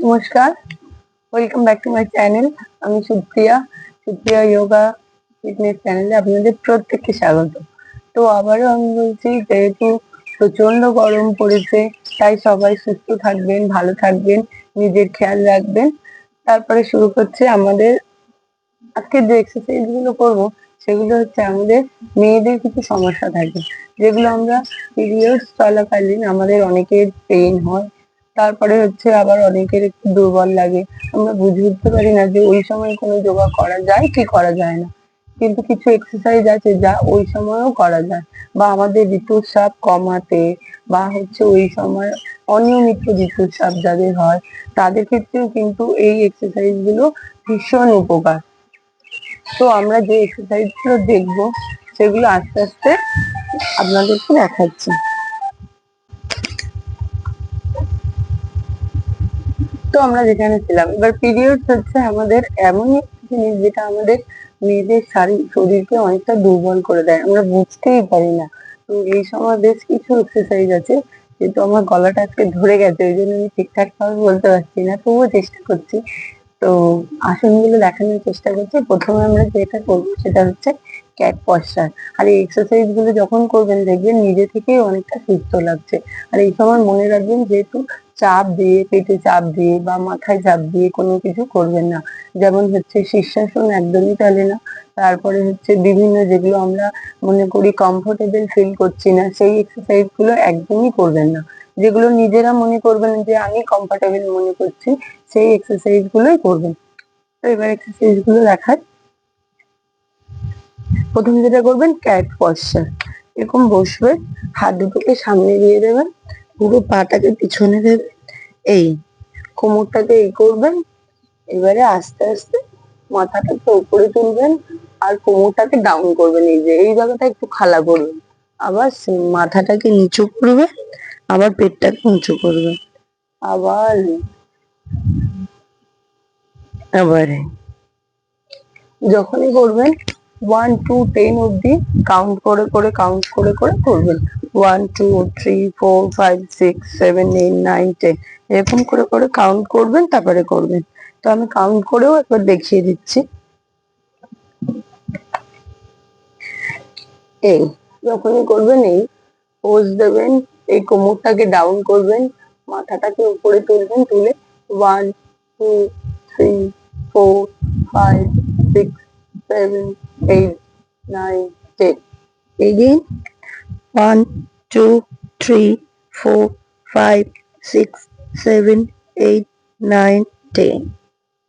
নমস্কার, welcome back to my channel. আমি Supriya yoga fitness চ্যানেলে আপনাদের প্রত্যেককে স্বাগত। তো আবারও আমি বলছি, যেহেতু প্রচন্ড গরম পড়েছে, তাই সবাই সুস্থ থাকবেন, ভালো থাকবেন, নিজের খেয়াল রাখবেন। তারপরে শুরু করছে আমাদের আজকে যে এক্সারসাইজ গুলো করবো, সেগুলো হচ্ছে আমাদের মেয়েদের কিছু সমস্যা থাকে, যেগুলো আমরা পিরিয়ডস চলাকালীন আমাদের অনেকের পেইন হয়, তারপরে হচ্ছে আবার অনেকের একটু দুর্বল লাগে। আমরা বুঝতে পারি না যে ওই সময় কোনো যোগা করা যায় কি করা যায় না, কিন্তু কিছু এক্সারসাইজ আছে যা ওই সময়ও করা যায়, বা আমাদের ঋতুস্রাব কমাতে, বা হচ্ছে ওই সময় অনিয়মিত ঋতুস্রাব যাদের হয় তাদের ক্ষেত্রেও কিন্তু এই এক্সারসাইজ গুলো ভীষণ উপকার। তো আমরা যে এক্সারসাইজ গুলো দেখবো, সেগুলো আস্তে আস্তে আপনাদেরকে দেখাচ্ছি। তো আমরা যেখানে ছিলাম, এবার পিরিয়ড হচ্ছে আমাদের এমন একটা জিনিস যেটা আমাদের মেয়েদের শরীরকে অনেকটা দুর্বল করে দেয়, আমরা বুঝতেই পারি না। তো এই সময় বেশ কিছু এক্সারসাইজ আছে, কিন্তু আমার গলাটা আজকে ধরে গেছে, ওই জন্য আমি ঠিকঠাক ভাবে বলতে পারছি না, তবুও চেষ্টা করছি। তো আসনগুলো দেখানোর চেষ্টা করছি। প্রথমে আমরা যেটা করবো সেটা হচ্ছে ক্যাট পশ্চার। আর এই এক্সারসাইজ গুলো যখন করবেন, দেখবেন নিজে থেকেই অনেকটা সুস্থ লাগছে। আর এই সময় মনে রাখবেন, যেহেতু চাপ দিয়ে, পেটে চাপ দিয়ে বা মাথায় চাপ দিয়ে কোনো কিছু করবেন না। যেমন হচ্ছে শীর্ষাসন একদমই চলে না। তারপরে হচ্ছে বিভিন্ন যেগুলো আমরা মনে করি কমফোর্টেবল ফিল করছি না, সেই এক্সারসাইজ গুলো একদমই করবেন না। যেগুলো নিজেরা মনে করবেন যে আমি কমফোর্টেবল মনে করছি, সেই এক্সারসাইজ গুলোই করবেন। তো এবার এক্সারসাইজ গুলো দেখায়। প্রথম যেটা করবেন, ক্যাট পশ্চার। এরকম বসবে, হাত দুটোকে সামনে দিয়ে দেবেন, পুরো পাটাকে পিছনে দেবেন, এই কোমরটাকে এই করবেন। এবারে আস্তে আস্তে মাথাটাকে উপরে তুলবেন, আর কোমরটাকে ডাউন করবেন, এই যে এই জায়গাটা একটু খাড়া করবেন। আবার মাথাটাকে নিচু করবেন, আবার পেটটাকে উঁচু করবেন, আবার আবার যখনই করবেন 1 2 10 অব্দি কাউন্ট করে করে করবেন। 1 2 3 4 5 6 7 8 9 10 এরকম করে করে কাউন্ট করবেন, তারপরে করবেন। তো আমি কাউন্ট করেও একবার দেখিয়ে দিচ্ছি। এই যখনই করবেন, এই পোজ দেবেন, এই কোমরটাকে ডাউন করবেন, মাথাটাকে উপরে তুলবেন, তুলে 1 2 3 4 5 6 7 8 9 10 again 1 2 3 4 5 6 7 8 9 10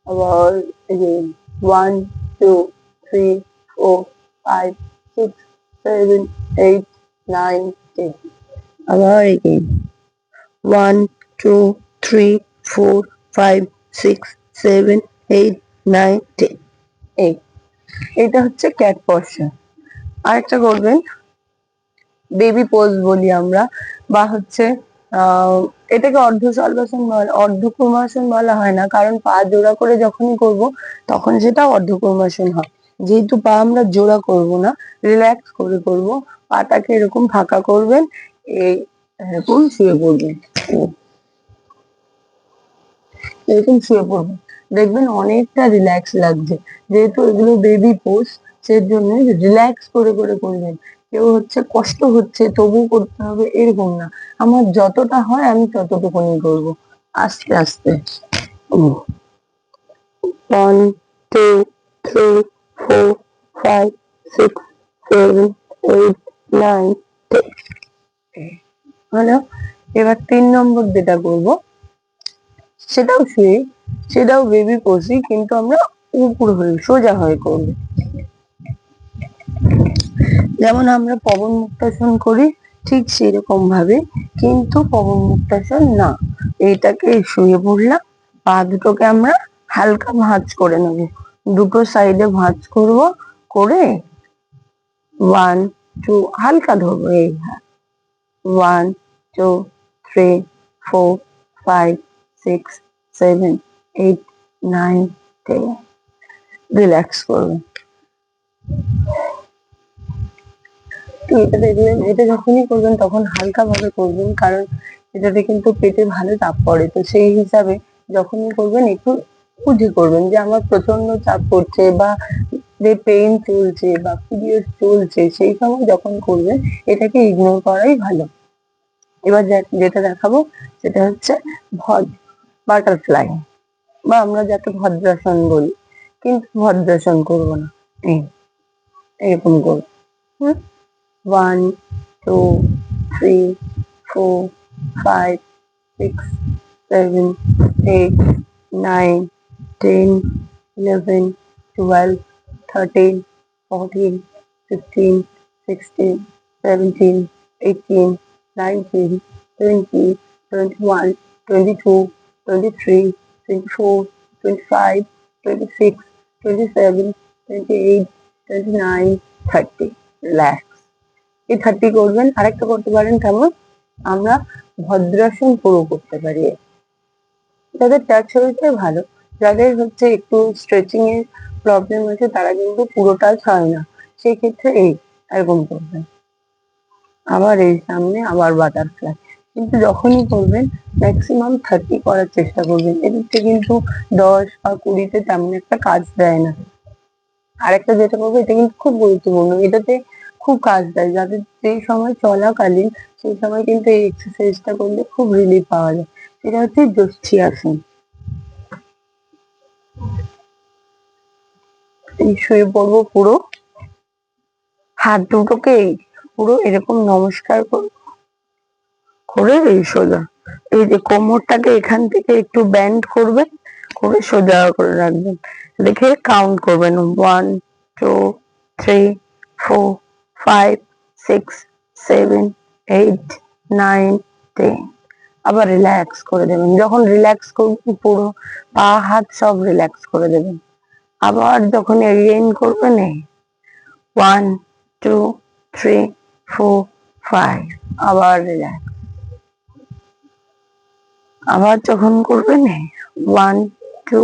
আবার again 1 2 3 4 5 6 7 8 9 10 আবার again 1 2 3 4 5 6 7 8 9 10 এই এটা হচ্ছে ক্যাট পশ্চার। আরেকটা করবেন, বেবি পোজ বলি আমরা, বা হচ্ছে এটাকে অর্ধকুর্মাসন বলা হয় না, কারণ পা জোড়া করে যখনই করব তখন সেটা অর্ধকুর্মাসন হয়। যেহেতু পা আমরা জোড়া করব না, রিল্যাক্স করে করব, পাটাকে এরকম ফাঁকা করবেন, এই এরকম শুয়ে পড়বেন, এরকম শুয়ে পড়বেন, দেখবেন অনেকটা রিল্যাক্স লাগছে। যেহেতু এগুলো বেবি পোজ, সেই জন্য রিল্যাক্স করে করে করবেন। কেউ হচ্ছে কষ্ট হচ্ছে তবু করতে হবে এরকম না, আমার যতটা হয় আমি ততটুকুনি করব, আস্তে আস্তে। 1 2 3 4 5 6 7 8 9 10 হলো। এবার 3 নম্বর যেটা করব, সেটাও শুয়ে, সেটাও বেবি পোজই, কিন্তু আমরা উপর হয়ে সোজা হয়ে করব। যেমন আমরা পবন মুক্তাসন করি, ঠিক সেরকম ভাবে, কিন্তু পবন মুক্তাসন না। এইটাকে শুয়ে পড়লাম, পা দুটোকে আমরা হালকা ভাঁজ করে নেব, দুটো সাইডে ভাঁজ করব, করে 1 2 হালকা ধরবো, এই 1 2 3 4 5 6 7 8 9 10 রিল্যাক্স করবেন। তো এটা দেখবেন, এটা যখনই করবেন তখন হালকা ভাবে করবেন, কারণ এটাতে কিন্তু পেটে ভালো চাপ পড়ে, তো সেই হিসাবে যখনই করবেন একটু বুঝে করবেন যে আমার প্রচন্ড চাপ পড়ছে বা যে পেইন চলছে বা পিরিয়ড চলছে, সেই সময় যখন করবেন এটাকে ইগনোর করাই ভালো। এবার যেটা দেখাবো সেটা হচ্ছে বাটারফ্লাই, বা আমরা যাকে ভদ্রাসন বলি, কিন্তু ভদ্রাসন করবো না, এরকম করবো। 1 2 3 4 5 6 7 8 9 10 11 12 13 14 15 16 17 18 19 20 21 22 23 24 25 26 27 28 29 30। রিল্যাক্স। এই 30 করবেন। আরেকটা করতে পারেন কেমন, আমরা ভদ্রাসন পুরো করতে পারি। যাদের টাচ হয়েছে ভালো, যাদের হচ্ছে একটু স্ট্রেচিং এর প্রবলেম আছে তারা কিন্তু পুরো টাচ হয় না, সেই ক্ষেত্রে এরকম করবেন। আবার এই সামনে আবার বাটারফ্লাই, কিন্তু যখনই করবেন ম্যাক্সিমাম 30 করার চেষ্টা করবেন। এদিকে কিন্তু 10 বা 20-তে তেমন একটা কাজ দেয় না। আরেকটা যেটা করবো, এটা কিন্তু খুব গুরুত্বপূর্ণ, এটাতে খুব কাজ দেয় যাদের সেই সময় চলাকালীন, সেই সময় কিন্তু এই এক্সারসাইজটা করলে খুব রিলিফ পাওয়া যায়। সেটা হচ্ছে আসন। এই শুয়ে পড়বো পুরো, হাত দুটোকে পুরো এরকম নমস্কার করে এই সোজা, এই যে কোমরটাকে এখান থেকে একটু ব্যান্ড করবেন, করে সোজা করে রাখবেন, দেখে কাউন্ট করবেন 1 2 3 4 5 6 7 8 9 10। আবার রিল্যাক্স করে দেবেন। যখন রিল্যাক্স করবেন পুরো পা হাত সব রিল্যাক্স করে দেবেন। আবার যখন এগেইন করবেন 1 2 3 4 5, আবার রিল্যাক্স। আবার যখন করবেন 1 2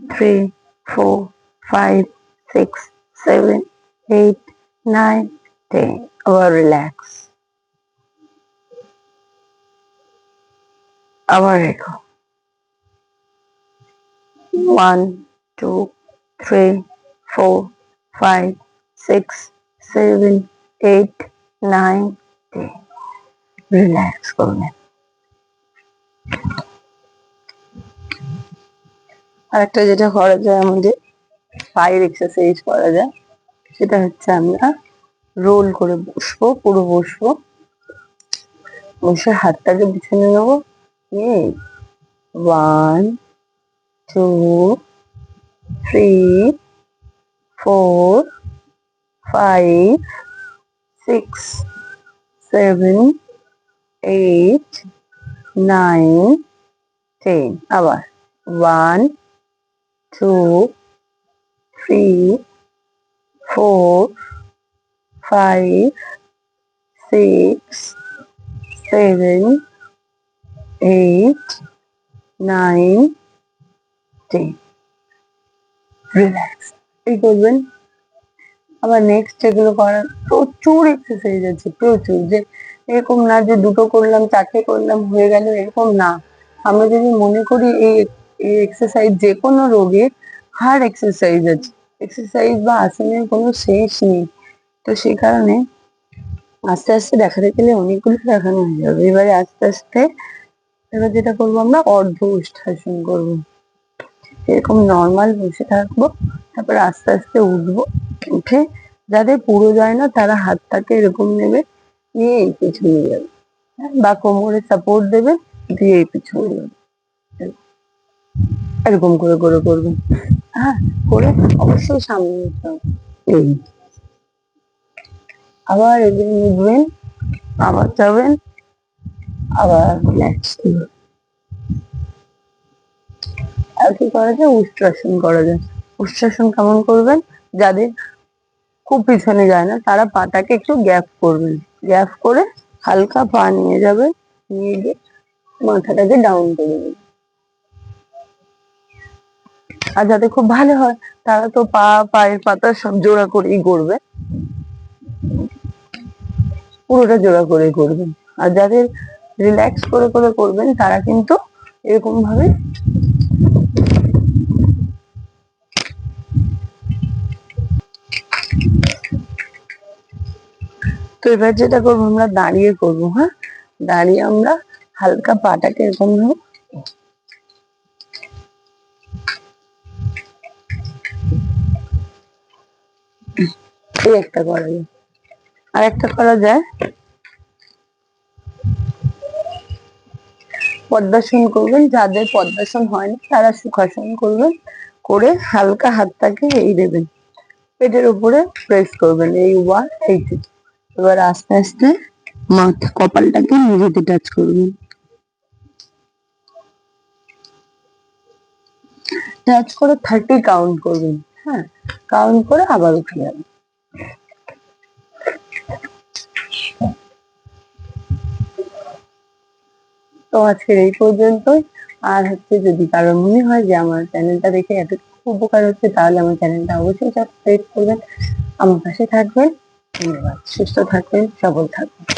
3 4 5 6 7 8 9 10, আবার রিল্যাক্স। আবার রেখো। 1 2 3 4 5 6 7 8 9 10, রিল্যাক্স করবেন। আরেকটা যেটা করা যায়, আমাদের পায়ের এক্সারসাইজ করা যায়, সেটা হচ্ছে আমরা রোল করে বসবো, পুরো বসবো, বসে হাতটাকে পিছনে নেবো, 1 2 3 4 5 6 7 8 9 10, আবার 1 2 3 4 5 6 7 8 9 10, রিল্যাক্স। এই করবেন। আবার নেক্সট এগুলো করার প্রচুর এক্সারসাইজ আছে, প্রচুর, যে এরকম না যে দুটো করলাম 4টে করলাম হয়ে গেল, এরকম না। আমরা যদি মনে করি এই এক্সারসাইজ, যে কোনো রোগে হার এক্সারসাইজ আছে, এক্সারসাইজ বা আসনের কোনো শেষ নেই। তো সেই কারণে আস্তে আস্তে দেখাতে গেলে অনেকগুলো দেখানো হয়ে যাবে। এবারে আস্তে আস্তে এবার যেটা করবো, আমরা অর্ধ উষ্ঠাসন করবো। এরকম নর্মাল বসে থাকবো, তারপর আস্তে আস্তে উঠবো। উঠে যাদের পুরো যায় না তারা হাতটাকে এরকম নেবে, নিয়ে এই পিছনে যাবে, বা কোমরে সাপোর্ট দেবে, দিয়ে এই পিছনে যাবে, এরকম করে করে করবেন। হ্যাঁ, করে অবশ্যই সামনে নিতে হবে। এই আবার এদিকে উঠবেন, আবার যাবেন, আবার রিল্যাক্স করবেন। আর কি করা যায়, উষ্ট্রাসন করা যায়। উষ্ট্রাসন কেমন করবেন, যাদের খুব পিছনে যায় না তারা পাটাকে একটু গ্যাপ করবেন, গ্যাপ করে হালকা পা নিয়ে যাবে, নিয়ে গিয়ে মাথাটাকে ডাউন করে দেবে। আর যাদের খুব ভালো হয় তারা তো পায়ের পাতা সব জোড়া করেই করবে, পুরোটা জোড়া করে করবেন। আর যাদের রিল্যাক্স করে করে করবেন তারা কিন্তু এরকম ভাবে এবার যেটা করবো আমরা দাঁড়িয়ে করবো, হ্যাঁ। দাঁড়িয়ে আমরা হালকা পাটাকে এরকম ভাবে এই একটা করা যায়। আর একটা করা যায়, পদ্মাসন করবেন। যাদের পদ্মাসন হয় না তারা সুখাসন করবেন, করে হালকা হাতটাকে এই দেবেন, পেটের উপরে প্রেস করবেন, এই ওয়ান এই টু। এবার আস্তে আস্তে মাথা কপালটাকে মেঝেতে টাচ করবেন, টাচ করে 30 কাউন্ট করবেন, হ্যাঁ। কাউন্ট করে আবার উঠে যাবেন। তো আজকের এই পর্যন্তই। আর হচ্ছে যদি কারোর মনে হয় যে আমার চ্যানেলটা দেখে এতটুকু উপকার হচ্ছে, তাহলে আমার চ্যানেলটা অবশ্যই সাবস্ক্রাইব করবেন, আমার পাশে থাকবেন। ধন্যবাদ। সুস্থ থাকবেন, সবল থাকবেন।